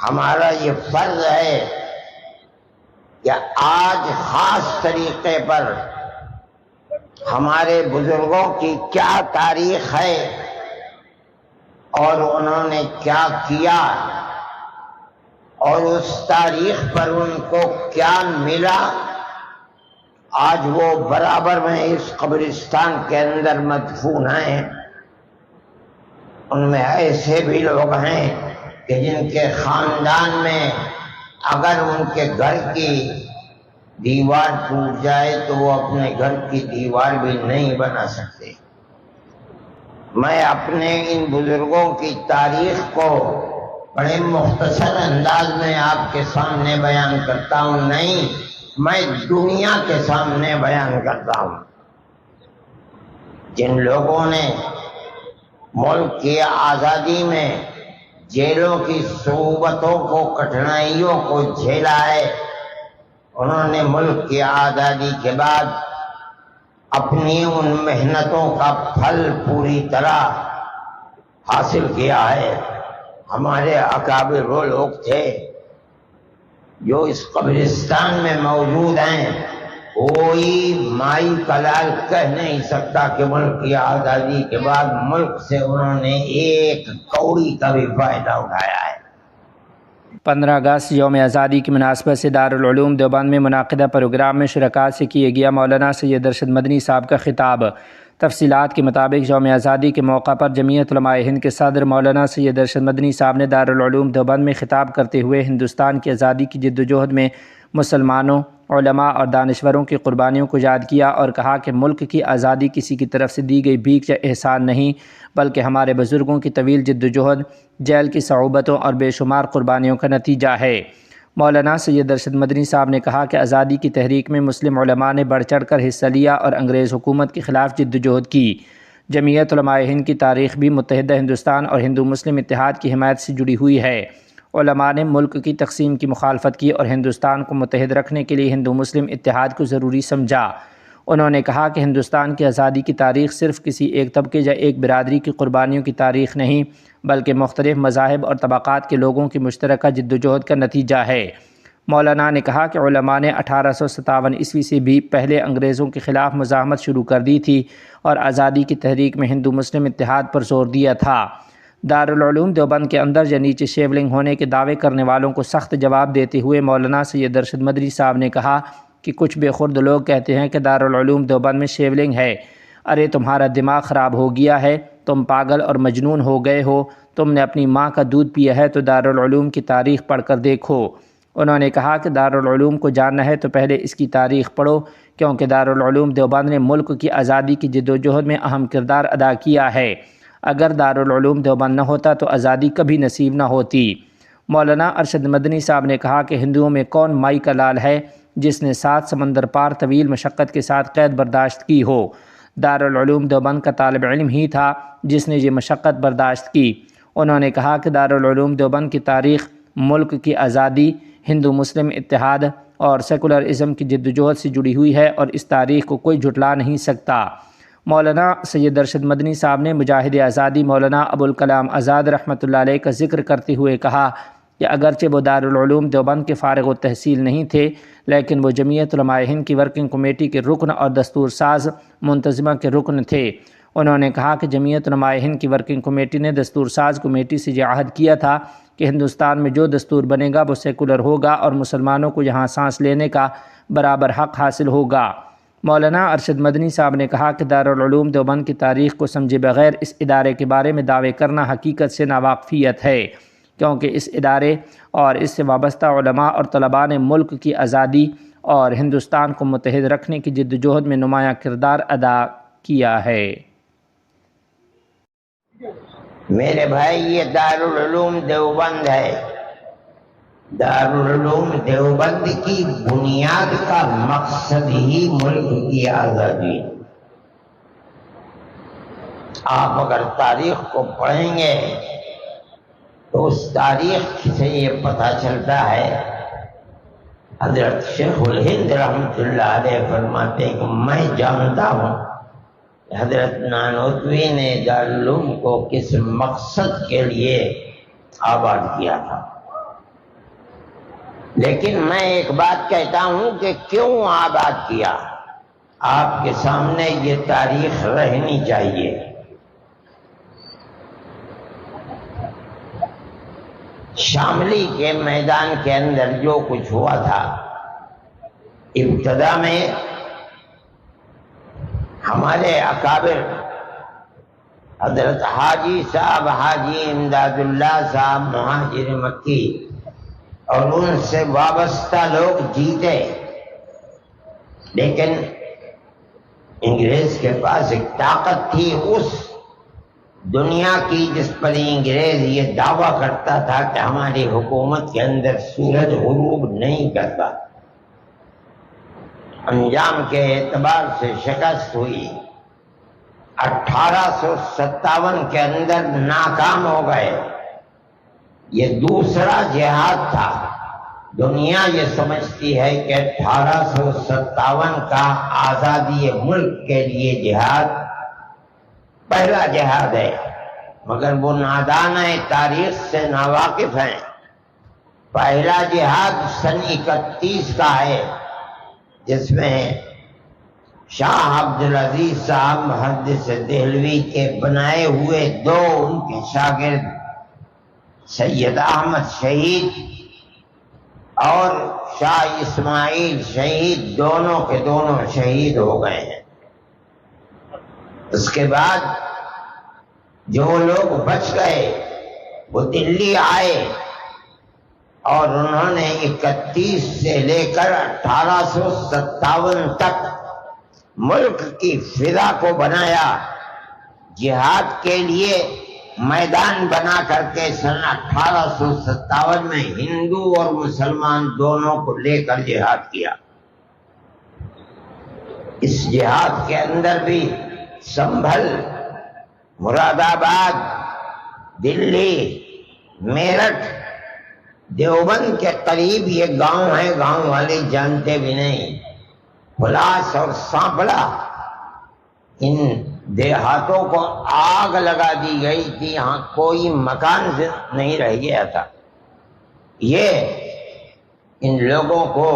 ہمارا یہ فرض ہے کہ آج خاص طریقے پر ہمارے بزرگوں کی کیا تاریخ ہے اور انہوں نے کیا کیا اور اس تاریخ پر ان کو کیا ملا، آج وہ برابر میں اس قبرستان کے اندر مدفون ہیں۔ ان میں ایسے بھی لوگ ہیں کہ جن کے خاندان میں اگر ان کے گھر کی دیوار ٹوٹ جائے تو وہ اپنے گھر کی دیوار بھی نہیں بنا سکتے۔ میں اپنے ان بزرگوں کی تاریخ کو بڑے مختصر انداز میں آپ کے سامنے بیان کرتا ہوں، نہیں، میں دنیا کے سامنے بیان کرتا ہوں۔ جن لوگوں نے ملک کی آزادی میں جیلوں کی صعوبتوں کو، کٹھنائیوں کو جھیلا ہے، انہوں نے ملک کی آزادی کے بعد اپنی ان محنتوں کا پھل پوری طرح حاصل کیا ہے۔ ہمارے اکابر وہ لوگ تھے جو اس قبرستان میں موجود ہیں، کوئی مائی کا لال کہہ نہیں سکتا کہ ملک کی آزادی کے بعد ملک سے انہوں نے ایک کوڑی کا بھی فائدہ اٹھایا ہے۔ 15 اگست یوم آزادی کی مناسبت سے دارالعلوم دیوبند میں منعقدہ پروگرام میں شرکاء سے کیے گیا مولانا سید ارشد مدنی صاحب کا خطاب۔ تفصیلات کے مطابق یوم آزادی کے موقع پر جمعیت علماء ہند کے صدر مولانا سید ارشد مدنی صاحب نے دارالعلوم دیوبند میں خطاب کرتے ہوئے ہندوستان کی آزادی کی جدوجہد میں مسلمانوں، علماء اور دانشوروں کی قربانیوں کو یاد کیا اور کہا کہ ملک کی آزادی کسی کی طرف سے دی گئی بھیک یا احسان نہیں، بلکہ ہمارے بزرگوں کی طویل جدوجہد، جیل کی صعوبتوں اور بے شمار قربانیوں کا نتیجہ ہے۔ مولانا سید ارشد مدنی صاحب نے کہا کہ آزادی کی تحریک میں مسلم علماء نے بڑھ چڑھ کر حصہ لیا اور انگریز حکومت کے خلاف جدوجہد کی۔ جمعیت علماء ہند کی تاریخ بھی متحدہ ہندوستان اور ہندو مسلم اتحاد کی حمایت سے جڑی ہوئی ہے۔ علماء نے ملک کی تقسیم کی مخالفت کی اور ہندوستان کو متحد رکھنے کے لیے ہندو مسلم اتحاد کو ضروری سمجھا۔ انہوں نے کہا کہ ہندوستان کی آزادی کی تاریخ صرف کسی ایک طبقے یا ایک برادری کی قربانیوں کی تاریخ نہیں، بلکہ مختلف مذاہب اور طبقات کے لوگوں کی مشترکہ جدوجہد کا نتیجہ ہے۔ مولانا نے کہا کہ علماء نے 1857 عیسوی سے بھی پہلے انگریزوں کے خلاف مزاحمت شروع کر دی تھی اور آزادی کی تحریک میں ہندو مسلم اتحاد پر زور دیا تھا۔ دارالعلوم دیوبند کے اندر یا نیچے شیولنگ ہونے کے دعوے کرنے والوں کو سخت جواب دیتے ہوئے مولانا سید ارشد مدنی صاحب نے کہا کہ کچھ بے خرد لوگ کہتے ہیں کہ دارالعلوم دیوبند میں شیولنگ ہے۔ ارے تمہارا دماغ خراب ہو گیا ہے، تم پاگل اور مجنون ہو گئے ہو، تم نے اپنی ماں کا دودھ پیا ہے تو دارالعلوم کی تاریخ پڑھ کر دیکھو۔ انہوں نے کہا کہ دارالعلوم کو جاننا ہے تو پہلے اس کی تاریخ پڑھو، کیونکہ دارالعلوم دیوبند نے ملک کی آزادی کی جدوجہد میں اہم کردار ادا کیا ہے۔ اگر دارالعلوم دیوبند نہ ہوتا تو آزادی کبھی نصیب نہ ہوتی۔ مولانا ارشد مدنی صاحب نے کہا کہ ہندوؤں میں کون مائی کا لال ہے جس نے 7 سمندر پار طویل مشقت کے ساتھ قید برداشت کی ہو؟ دارالعلوم دیوبند کا طالب علم ہی تھا جس نے یہ مشقت برداشت کی۔ انہوں نے کہا کہ دارالعلوم دیوبند کی تاریخ ملک کی آزادی، ہندو مسلم اتحاد اور سیکولرازم کی جدوجہد سے جڑی ہوئی ہے اور اس تاریخ کو کوئی جھٹلا نہیں سکتا۔ مولانا سید ارشد مدنی صاحب نے مجاہد آزادی مولانا ابوالکلام آزاد رحمۃ اللہ علیہ کا ذکر کرتے ہوئے کہا کہ اگرچہ وہ دارالعلوم دیوبند کے فارغ التحصیل نہیں تھے، لیکن وہ جمعیت علماء ہند کی ورکنگ کمیٹی کے رکن اور دستور ساز منتظمہ کے رکن تھے۔ انہوں نے کہا کہ جمعیت علماء ہند کی ورکنگ کمیٹی نے دستور ساز کمیٹی سے یہ عہد کیا تھا کہ ہندوستان میں جو دستور بنے گا وہ سیکولر ہوگا اور مسلمانوں کو یہاں سانس لینے کا برابر حق حاصل ہوگا۔ مولانا ارشد مدنی صاحب نے کہا کہ دارالعلوم دیوبند کی تاریخ کو سمجھے بغیر اس ادارے کے بارے میں دعوے کرنا حقیقت سے ناواقفیت ہے، کیونکہ اس ادارے اور اس سے وابستہ علماء اور طلباء نے ملک کی آزادی اور ہندوستان کو متحد رکھنے کی جدوجہد میں نمایاں کردار ادا کیا ہے۔ میرے بھائی، یہ دارالعلوم دیوبند ہے۔ دارالعلوم دیوبند کی بنیاد کا مقصد ہی ملک کی آزادی۔ آپ اگر تاریخ کو پڑھیں گے تو اس تاریخ سے یہ پتہ چلتا ہے، حضرت شیخ الہند رحمۃ اللہ علیہ فرماتے ہیں کہ میں جانتا ہوں حضرت نانوتوی نے دارالعلوم کو کس مقصد کے لیے آباد کیا تھا۔ لیکن میں ایک بات کہتا ہوں کہ کیوں آباد کیا؟ آپ کے سامنے یہ تاریخ رہنی چاہیے۔ شاملی کے میدان کے اندر جو کچھ ہوا تھا، ابتدا میں ہمارے اکابر حضرت حاجی صاحب حاجی امداد اللہ صاحب مہاجر مکی اور ان سے وابستہ لوگ جیتے، لیکن انگریز کے پاس ایک طاقت تھی اس دنیا کی جس پر انگریز یہ دعویٰ کرتا تھا کہ ہماری حکومت کے اندر سورج غروب نہیں کرتا۔ انجام کے اعتبار سے شکست ہوئی، 1857 کے اندر ناکام ہو گئے۔ یہ دوسرا جہاد تھا۔ دنیا یہ سمجھتی ہے کہ 1857 کا آزادی ملک کے لیے جہاد پہلا جہاد ہے، مگر وہ نادان تاریخ سے ناواقف ہیں۔ پہلا جہاد سن 31 کا ہے، جس میں شاہ عبدالعزیز صاحب محدث دہلوی کے بنائے ہوئے دو ان کے شاگرد سید احمد شہید اور شاہ اسماعیل شہید دونوں کے دونوں شہید ہو گئے ہیں۔ اس کے بعد جو لوگ بچ گئے وہ دلی آئے اور انہوں نے 31 سے لے کر 1857 تک ملک کی فضا کو بنایا، جہاد کے لیے میدان بنا کر کے سن 1857 میں ہندو اور مسلمان دونوں کو لے کر جہاد کیا۔ اس جہاد کے اندر بھی سنبھل، مراد آباد، دلی، میرٹھ، دیوبند کے قریب یہ گاؤں ہے، گاؤں والے جانتے بھی نہیں۔ پلاس اور سانپڑا، ان دیہاتوں کو آگ لگا دی گئی تھی، یہاں کوئی مکان نہیں رہ گیا تھا۔ یہ ان لوگوں کو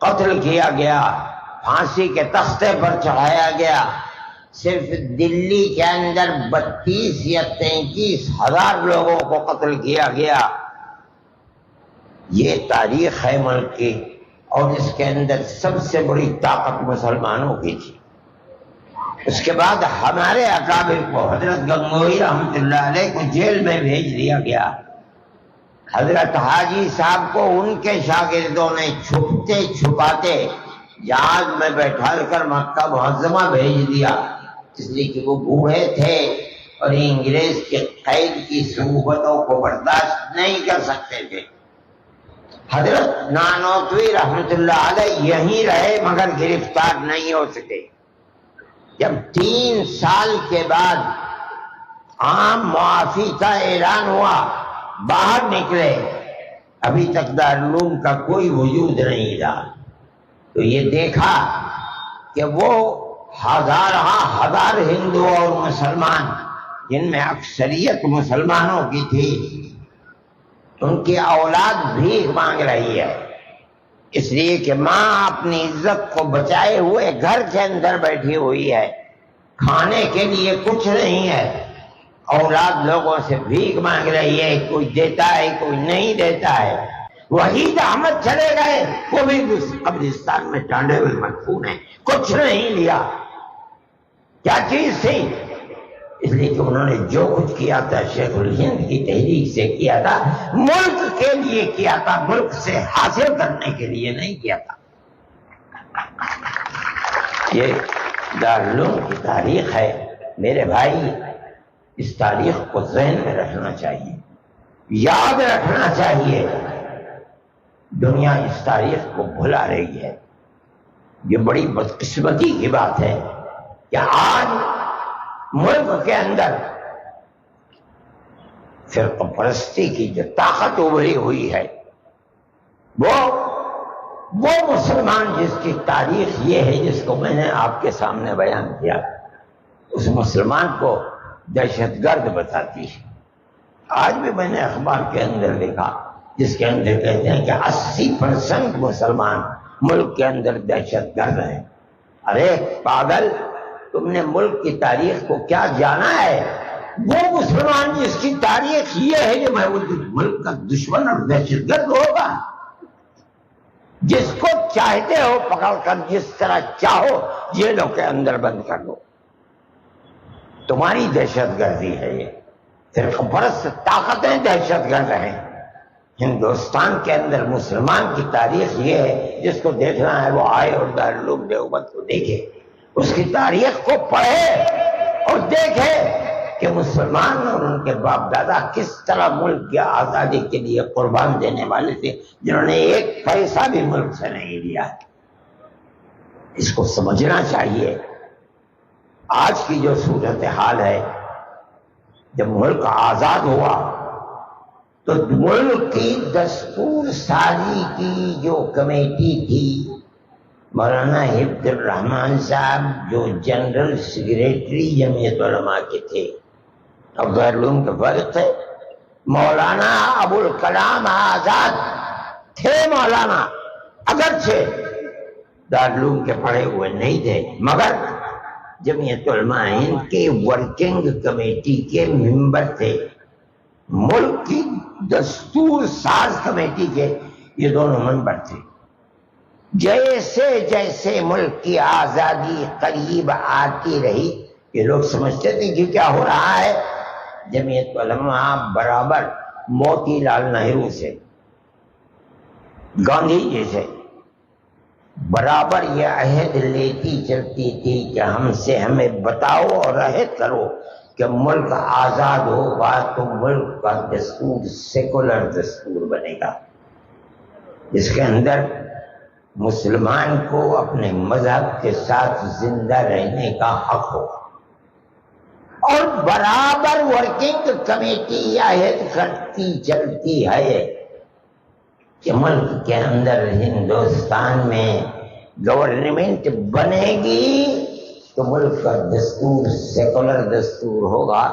قتل کیا گیا، پھانسی کے تختے پر چڑھایا گیا۔ صرف دلی کے اندر 32 یا 33 ہزار لوگوں کو قتل کیا گیا۔ یہ تاریخ ہے ملک کی، اور اس کے اندر سب سے بڑی طاقت مسلمانوں کی تھی۔ اس کے بعد ہمارے اکابر کو، حضرت گنگوئی رحمۃ اللہ علیہ کو جیل میں بھیج دیا گیا۔ حضرت حاجی صاحب کو ان کے شاگردوں نے چھپتے چھپاتے جہاز میں بیٹھا کر مکہ معظمہ بھیج دیا، اس لیے کہ وہ بوڑھے تھے اور انگریز کے قید کی صعوبتوں کو برداشت نہیں کر سکتے تھے۔ حضرت نانوتوی رحمۃ اللہ علیہ یہیں رہے مگر گرفتار نہیں ہو سکے۔ جب 3 سال کے بعد عام معافی کا اعلان ہوا، باہر نکلے، ابھی تک دارالعلوم کا کوئی وجود نہیں تھا، تو یہ دیکھا کہ وہ ہزار ہندو اور مسلمان، جن میں اکثریت مسلمانوں کی تھی، ان کی اولاد بھیک مانگ رہی ہے، اس لیے کہ ماں اپنی عزت کو بچائے ہوئے گھر کے اندر بیٹھی ہوئی ہے، کھانے کے لیے کچھ نہیں ہے، اولاد لوگوں سے بھیک مانگ رہی ہے، کوئی دیتا ہے کوئی نہیں دیتا ہے۔ وحید احمد چلے گئے، وہ بھی قبرستان میں ٹانڈے میں مدفون ہیں، کچھ نہیں لیا۔ کیا چیز تھی؟ اس لیے کہ انہوں نے جو کچھ کیا تھا شیخ الہند کی تحریک سے کیا تھا، ملک کے لیے کیا تھا، ملک سے حاصل کرنے کے لیے نہیں کیا تھا۔ یہ دارالعلوم کی تاریخ ہے میرے بھائی، اس تاریخ کو ذہن میں رکھنا چاہیے، یاد رکھنا چاہیے۔ دنیا اس تاریخ کو بھلا رہی ہے۔ یہ بڑی بدقسمتی کی بات ہے کہ آج ملک کے اندر فرقہ پرستی کی جو طاقت ابھری ہوئی ہے، وہ مسلمان جس کی تاریخ یہ ہے جس کو میں نے آپ کے سامنے بیان کیا، اس مسلمان کو دہشت گرد بتاتی ہے۔ آج بھی میں نے اخبار کے اندر دیکھا جس کے اندر کہتے ہیں کہ 80% مسلمان ملک کے اندر دہشت گرد ہیں۔ ارے پاگل، تم نے ملک کی تاریخ کو کیا جانا ہے؟ وہ مسلمان جس کی تاریخ یہ ہے کہ میں وہ ملک کا دشمن اور دہشت گرد ہوگا؟ جس کو چاہتے ہو پکڑ کر جس طرح چاہو جیلوں کے اندر بند کر دو، تمہاری دہشت گردی ہے یہ۔ فرقہ پرست طاقتیں دہشت گرد ہیں۔ ہندوستان کے اندر مسلمان کی تاریخ یہ ہے، جس کو دیکھنا ہے وہ آئے اور دارالعلوم دیوبند کو دیکھے، اس کی تاریخ کو پڑھے اور دیکھے کہ مسلمان اور ان کے باپ دادا کس طرح ملک کی آزادی کے لیے قربان دینے والے تھے، جنہوں نے ایک پیسہ بھی ملک سے نہیں لیا۔ اس کو سمجھنا چاہیے۔ آج کی جو صورتحال ہے، جب ملک آزاد ہوا تو ملک کی دستور سازی کی جو کمیٹی تھی، مولانا حفظ الرحمان صاحب جو جنرل سیکریٹری جمعیت علماء کے تھے اور دارالعلوم کے فارغ تھے، مولانا ابو الکلام آزاد تھے۔ مولانا اگرچہ دارالعلوم کے پڑھے ہوئے نہیں تھے، مگر جمعیت علماء ہند کے ورکنگ کمیٹی کے ممبر تھے، ملک کی دستور ساز کمیٹی کے یہ دونوں ممبر تھے۔ جیسے جیسے ملک کی آزادی قریب آتی رہی، یہ لوگ سمجھتے تھے کہ کیا ہو رہا ہے، جمعیت علماء برابر موتی لال نہرو سے، گاندھی جی سے برابر یہ عہد لیتی چلتی تھی کہ ہم سے ہمیں بتاؤ اور عہد کرو کہ ملک آزاد ہوگا تو ملک کا دستور سیکولر دستور بنے گا، جس کے اندر مسلمان کو اپنے مذہب کے ساتھ زندہ رہنے کا حق ہوگا۔ اور برابر ورکنگ کمیٹی عہد کرتی چلتی ہے کہ ملک کے اندر ہندوستان میں گورنمنٹ بنے گی تو ملک کا دستور سیکولر دستور ہوگا،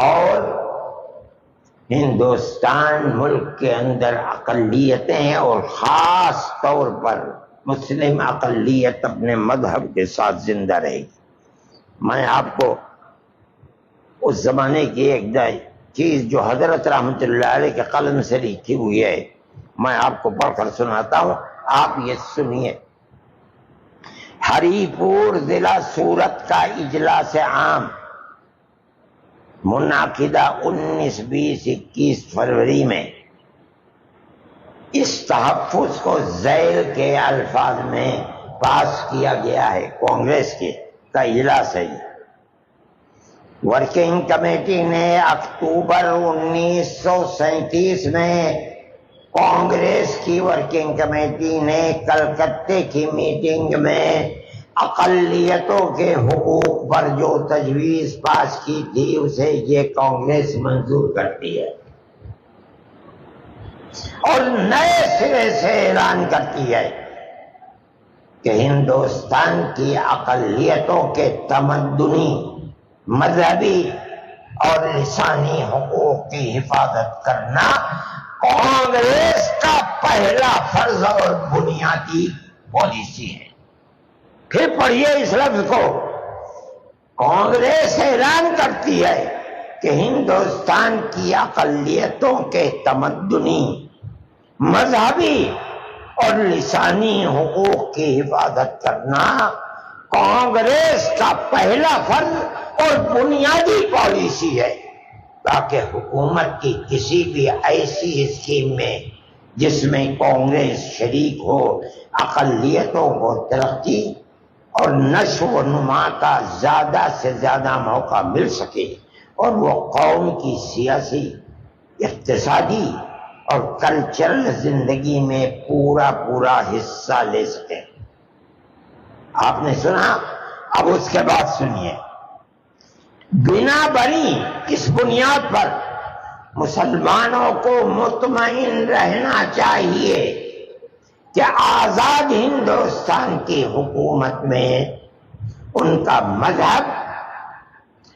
اور ہندوستان ملک کے اندر اقلیتیں اور خاص طور پر مسلم اقلیت اپنے مذہب کے ساتھ زندہ رہے گی۔ میں آپ کو اس زمانے کی ایک چیز جو حضرت رحمت اللہ علیہ کے قلم سے لکھی ہوئی ہے، میں آپ کو پڑھ کر سناتا ہوں، آپ یہ سنیے۔ ہری پور ضلع سورت کا اجلاس عام منعقدہ 19، 20، 21 فروری میں اس تحفظ کو ذیل کے الفاظ میں پاس کیا گیا ہے۔ کانگریس کا اجلاس ہے یہ۔ ورکنگ کمیٹی نے اکتوبر 1937 میں کانگریس کی ورکنگ کمیٹی نے کلکتے کی میٹنگ میں اقلیتوں کے حقوق پر جو تجویز پاس کی تھی اسے یہ کانگریس منظور کرتی ہے اور نئے سرے سے اعلان کرتی ہے کہ ہندوستان کی اقلیتوں کے تمدنی، مذہبی اور لسانی حقوق کی حفاظت کرنا کانگریس کا پہلا فرض اور بنیادی پالیسی ہے۔ پھر پڑھیے اس لفظ کو، کانگریس اعلان کرتی ہے کہ ہندوستان کی اقلیتوں کے تمدنی، مذہبی اور لسانی حقوق کی حفاظت کرنا کانگریس کا پہلا فرض اور بنیادی پالیسی ہے، تاکہ حکومت کی کسی بھی ایسی اسکیم میں جس میں کانگریس شریک ہو، اقلیتوں کو ترقی اور نشو و نما کا زیادہ سے زیادہ موقع مل سکے اور وہ قوم کی سیاسی، اقتصادی اور کلچرل زندگی میں پورا حصہ لے سکے۔ آپ نے سنا، اب اس کے بعد سنیے۔ بنا بری اس بنیاد پر مسلمانوں کو مطمئن رہنا چاہیے کہ آزاد ہندوستان کی حکومت میں ان کا مذہب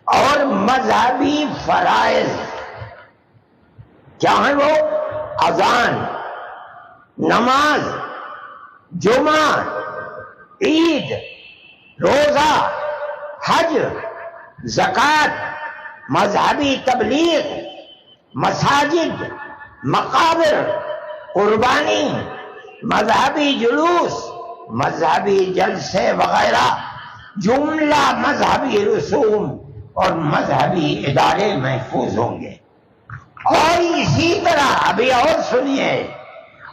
اور مذہبی فرائض کیا ہیں، وہ اذان، نماز، جمعہ، عید، روزہ، حج، زکوٰۃ، مذہبی تبلیغ، مساجد، مقابر، قربانی، مذہبی جلوس، مذہبی جلسے وغیرہ، جملہ مذہبی رسوم اور مذہبی ادارے محفوظ ہوں گے۔ اور اسی طرح ابھی اور سنیے،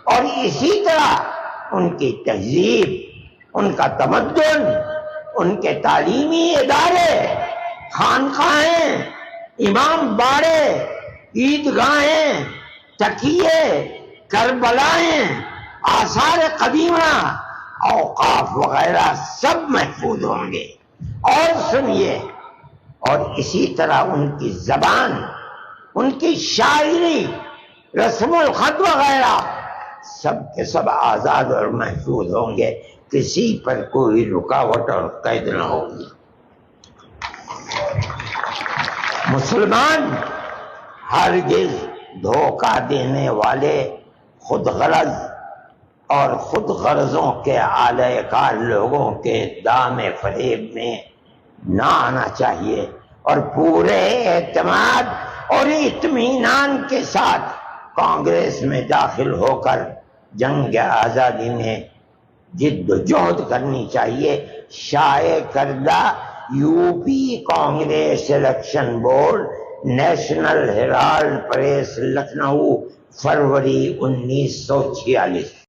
اور اسی طرح ان کی تہذیب، ان کا تمدن، ان کے تعلیمی ادارے، خانقاہیں، امام باڑے، عیدگاہیں، تکیے، کربلائیں، آثار قدیمہ، اوقاف وغیرہ سب محفوظ ہوں گے۔ اور سنیے، اور اسی طرح ان کی زبان، ان کی شاعری، رسم الخط وغیرہ سب کے سب آزاد اور محفوظ ہوں گے، کسی پر کوئی رکاوٹ اور قید نہ ہوگی۔ مسلمان ہرگز دھوکہ دینے والے، خود غرض اور خود غرضوں کے اعلی کار لوگوں کے دام فریب میں نہ آنا چاہیے، اور پورے اعتماد اور اطمینان کے ساتھ کانگریس میں داخل ہو کر جنگ آزادی میں جد و جہد کرنی چاہیے۔ شائع کردہ U P Congress election board, National Herald press, Lucknow, فروری 1946۔